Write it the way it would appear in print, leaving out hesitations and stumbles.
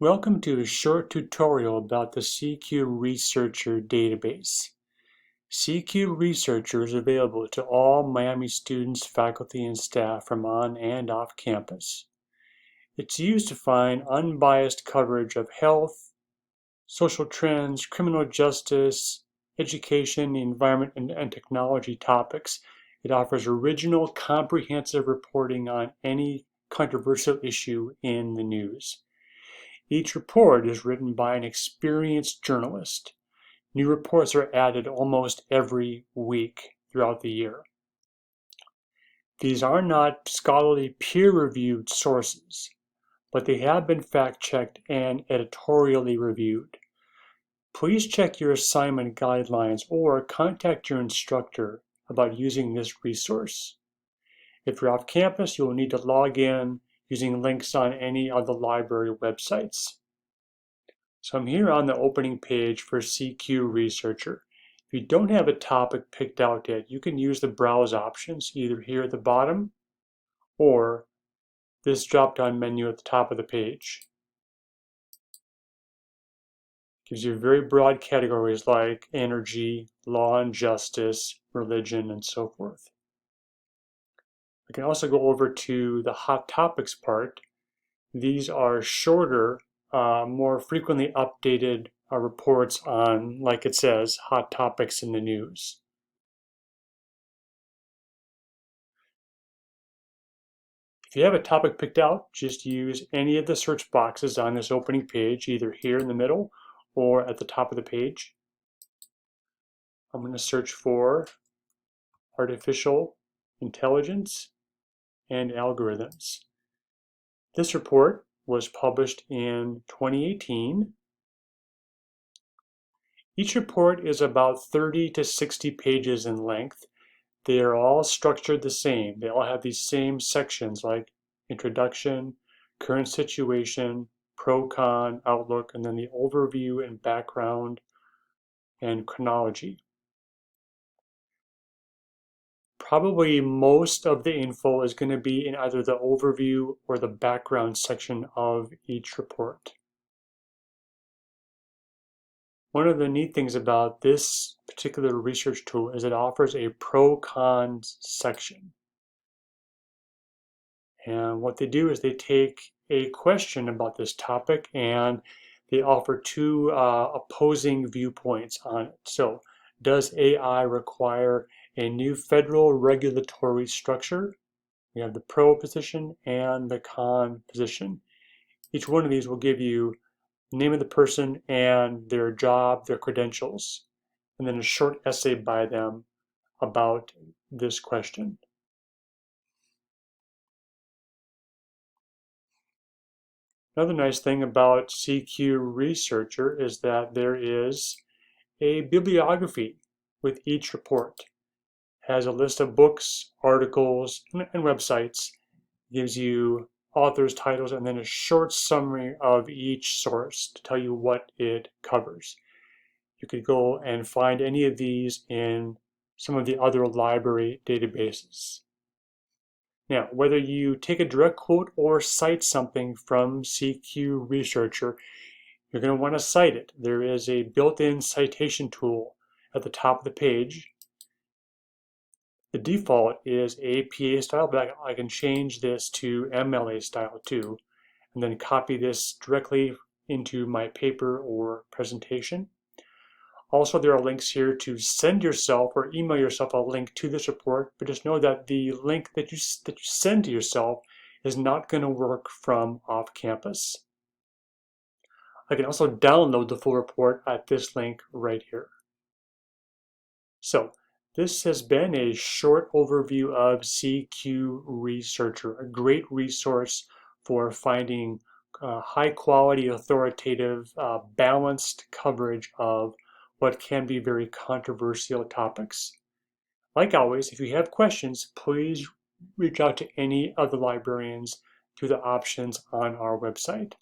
Welcome to a short tutorial about the CQ Researcher database. CQ Researcher is available to all Miami students, faculty, and staff from on and off campus. It's used to find unbiased coverage of health, social trends, criminal justice, education, the environment, and technology topics. It offers original, comprehensive reporting on any controversial issue in the news. Each report is written by an experienced journalist. New reports are added almost every week throughout the year. These are not scholarly peer-reviewed sources, but they have been fact-checked and editorially reviewed. Please check your assignment guidelines or contact your instructor about using this resource. If you're off campus, you will need to log in using links on any of the library websites. So I'm here on the opening page for CQ Researcher. If you don't have a topic picked out yet, you can use the browse options either here at the bottom or this drop-down menu at the top of the page. It gives you very broad categories like energy, law and justice, religion, and so forth. I can also go over to the hot topics part. These are shorter, more frequently updated reports on, like it says, hot topics in the news. If you have a topic picked out, just use any of the search boxes on this opening page, either here in the middle or at the top of the page. I'm going to search for artificial intelligence and algorithms. This report was published in 2018. Each report is about 30 to 60 pages in length. They are all structured the same. They all have these same sections like introduction, current situation, pro, con, outlook, and then the overview and background and chronology. Probably most of the info is going to be in either the overview or the background section of each report. One of the neat things about this particular research tool is it offers a pro-cons section. And what they do is they take a question about this topic and they offer two opposing viewpoints on it. So, does AI require a new federal regulatory structure? We have the pro position and the con position. Each one of these will give you the name of the person and their job, their credentials, and then a short essay by them about this question. Another nice thing about CQ Researcher is that there is a bibliography with each report. It has a list of books, articles, and websites. It gives you authors' titles and then a short summary of each source to tell you what it covers. You could go and find any of these in some of the other library databases. Now, whether you take a direct quote or cite something from CQ Researcher, you're going to want to cite it. There is a built-in citation tool at the top of the page. The default is APA style, but I can change this to MLA style too, and then copy this directly into my paper or presentation. Also, there are links here to send yourself or email yourself a link to this report, but just know that the link that you send to yourself is not going to work from off campus. I can also download the full report at this link right here. So, this has been a short overview of CQ Researcher, a great resource for finding high quality, authoritative, balanced coverage of what can be very controversial topics. Like always, if you have questions, please reach out to any of the librarians through the options on our website.